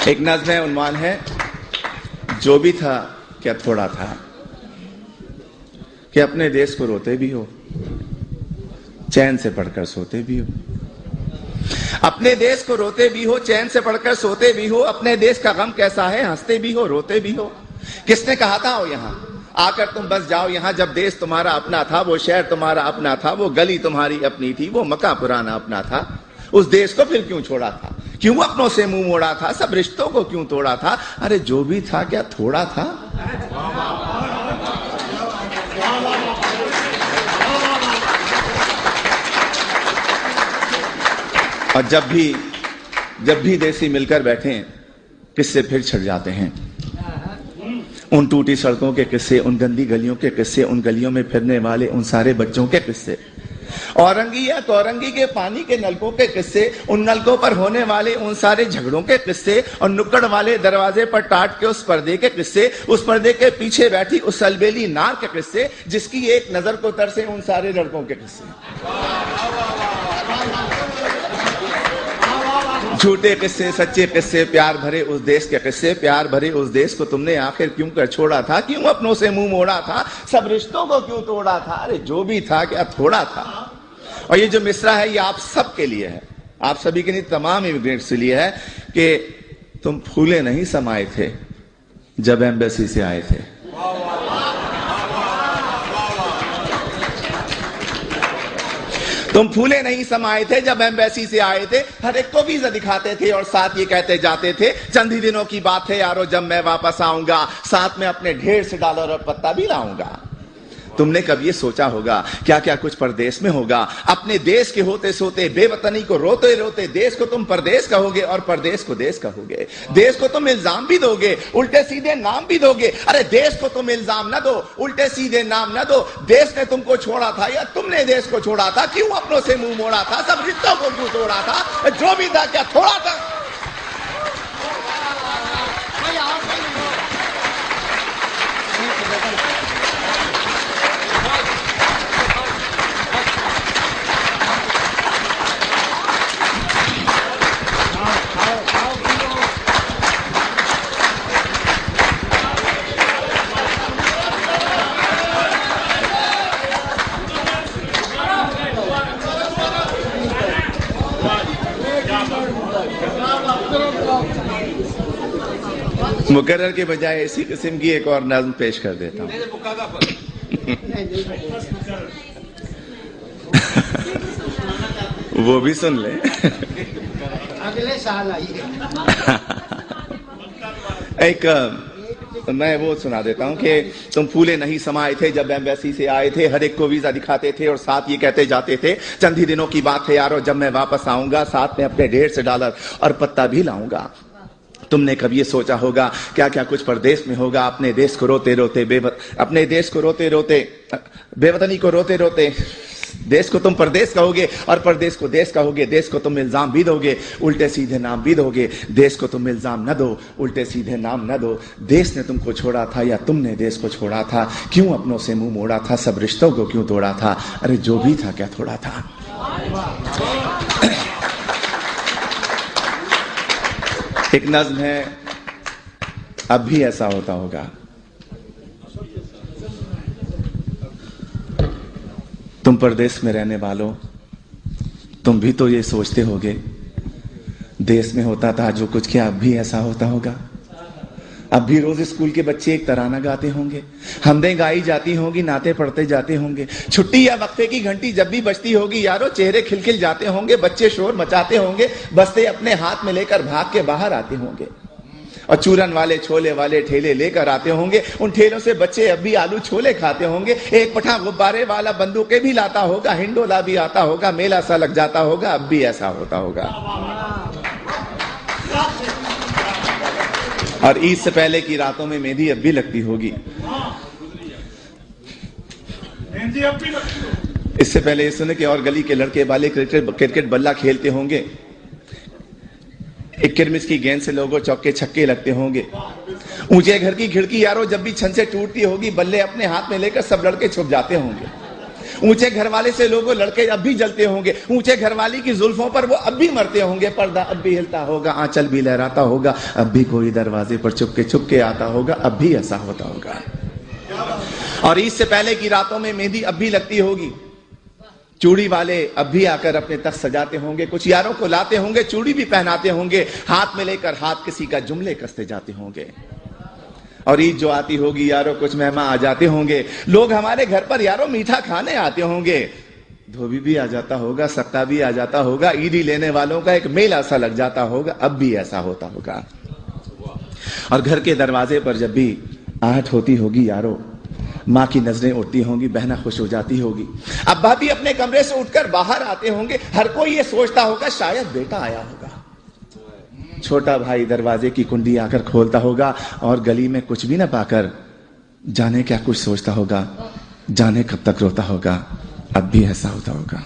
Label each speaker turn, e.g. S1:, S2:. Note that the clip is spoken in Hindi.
S1: एक नज़्म है, उन्वान है जो भी था क्या थोड़ा था, कि अपने देश को रोते भी हो, चैन से पढ़कर सोते भी हो। अपने देश को रोते भी हो, चैन से पढ़कर सोते भी हो। अपने देश का गम कैसा है, हंसते भी हो, रोते भी हो। किसने कहा था, आओ यहाँ आकर तुम बस जाओ यहाँ। जब देश तुम्हारा अपना था, वो शहर तुम्हारा अपना था, वो गली तुम्हारी अपनी थी, वो मका पुराना अपना था। उस देश को फिर क्यों छोड़ा था, क्यों अपनों से मुंह मोड़ा था, सब रिश्तों को क्यों तोड़ा था। अरे जो भी था क्या थोड़ा था। और जब भी देसी मिलकर बैठे, किस्से फिर छिड़ जाते हैं। उन टूटी सड़कों के किस्से, उन गंदी गलियों के किस्से, उन गलियों में फिरने वाले उन सारे बच्चों के किस्से, औरंगी या तौरंगी के पानी के नलकों के किस्से, उन नलकों पर होने वाले उन सारे झगड़ों के किस्से, और नुक्कड़ वाले दरवाजे पर टाट के उस पर्दे के किस्से, उस पर्दे के पीछे बैठी उस अलबेली नार के किस्से, जिसकी एक नजर को तरसे उन सारे लड़कों के किस्से। झूठे किस्से, सच्चे किस्से, प्यार भरे उस देश के किस्से। प्यार भरे उस देश को तुमने आखिर क्यों कर छोड़ा था, क्यों अपनों से मुंह मोड़ा था, सब रिश्तों को क्यों तोड़ा था। अरे जो भी था क्या थोड़ा था। और ये जो मिसरा है ये आप सब के लिए है, आप सभी के लिए, तमाम इमिग्रेंट्स के लिए है कि तुम फूले नहीं समाये थे जब एम्बेसी से आए थे। तुम फूले नहीं समाये थे जब एम्बेसी से आए थे। हर एक को वीजा दिखाते थे और साथ ये कहते जाते थे, चंद ही दिनों की बात है यारो, जब मैं वापस आऊंगा साथ में अपने ढेर से डॉलर और पत्ता भी लाऊंगा। तुमने कब ये सोचा होगा क्या क्या कुछ परदेश में होगा। अपने देश के होते सोते, बेवतनी को रोते रोते, देश को तुम परदेश कहोगे और परदेश को देश कहोगे। देश को तुम इल्जाम भी दोगे, उल्टे सीधे नाम भी दोगे। अरे देश को तुम इल्जाम न दो, उल्टे सीधे नाम न दो। देश ने तुमको छोड़ा था या तुमने देश को छोड़ा था, क्यों अपनों से मुंह मोड़ा था, सब रिश्तों को क्यों तोड़ा था। जो भी था क्या थोड़ा था। मुकर्रर के बजाय इसी किस्म की एक और नज़्म पेश कर देता हूं। वो भी सुन ले,
S2: अगले साल आइए।
S1: एक मैं वो सुना देता हूं कि तुम फूले नहीं समाये थे जब एम्बेसी से आए थे। हर एक को वीजा दिखाते थे और साथ ये कहते जाते थे, चंद ही दिनों की बात है यारो, जब मैं वापस आऊंगा साथ में अपने ढेर से डॉलर और पत्ता भी लाऊंगा। तुमने कभी ये सोचा होगा क्या क्या कुछ परदेश में होगा। अपने देश को रोते रोते, अपने देश को रोते रोते, बेवतनी को रोते रोते, देश को तुम परदेश कहोगे और परदेश को देश कहोगे। देश को तुम इल्जाम भी दोगे, उल्टे सीधे नाम भी दोगे। देश को तुम इल्जाम न दो, उल्टे सीधे नाम न दो। देश ने तुमको छोड़ा था या तुमने देश को छोड़ा था, क्यों अपनों से मुंह मोड़ा था, सब रिश्तों को क्यों तोड़ा था। अरे जो भी था क्या थोड़ा था। एक नज़्म है, अब भी ऐसा होता होगा। तुम परदेश में रहने वालों, तुम भी तो ये सोचते होगे, देश में होता था जो कुछ, क्या अब भी ऐसा होता होगा। अब भी रोज स्कूल के बच्चे एक तराना गाते होंगे, हमदें गाई जाती होंगी, नाते पढ़ते जाते होंगे। छुट्टी या वक्फे की घंटी जब भी बजती होगी यारो, चेहरे खिलखिल जाते होंगे, बच्चे शोर मचाते होंगे, बस्ते अपने हाथ में लेकर भाग के बाहर आते होंगे। और चूरन वाले, छोले वाले ठेले लेकर आते होंगे। उन ठेलों से बच्चे अब भी आलू छोले खाते होंगे। एक पठा गुब्बारे वाला बंदूकें भी लाता होगा, हिंडोला भी आता होगा, मेला सा लग जाता होगा। अब भी ऐसा होता होगा। और ईद से पहले की रातों में मेहंदी अब भी लगती होगी। इससे पहले ये सुने कि और गली के लड़के वाले क्रिकेट बल्ला खेलते होंगे। एक किरमिस की गेंद से लोगों चौके छक्के लगते होंगे। ऊंचे घर की खिड़की यारो जब भी छन से टूटती होगी, बल्ले अपने हाथ में लेकर सब लड़के छुप जाते होंगे। ऊंचे घर वाले से लोगों लड़के अब भी जलते होंगे, ऊंचे घर वाली की जुल्फों पर वो अब भी मरते होंगे, पर्दा अब भी हिलता होगा, आंचल भी लहराता होगा, अब भी कोई दरवाजे पर चुपके आता होगा, अब भी ऐसा होता होगा। और ईद से पहले की रातों में मेहंदी अब भी लगती होगी, चूड़ी वाले अब भी आकर अपने तख्त सजाते होंगे, कुछ यारों को लाते होंगे, चूड़ी भी पहनाते होंगे, हाथ में लेकर हाथ किसी का जुमले कसते जाते होंगे। और ईद जो आती होगी यारों कुछ मेहमान आ जाते होंगे, लोग हमारे घर पर यारों मीठा खाने आते होंगे, धोबी भी आ जाता होगा, सत्ता भी आ जाता होगा, ईदी लेने वालों का एक मेला सा लग जाता होगा, अब भी ऐसा होता होगा। और घर के दरवाजे पर जब भी आहट होती होगी यारों, माँ की नजरें उठती होंगी, बहना खुश हो जाती होगी, अब्बा भी अपने कमरे से उठकर बाहर आते होंगे, हर कोई ये सोचता होगा शायद बेटा आया होगा। छोटा भाई दरवाजे की कुंडी आकर खोलता होगा और गली में कुछ भी ना पाकर जाने क्या कुछ सोचता होगा, जाने कब तक रोता होगा, अब भी ऐसा होता होगा।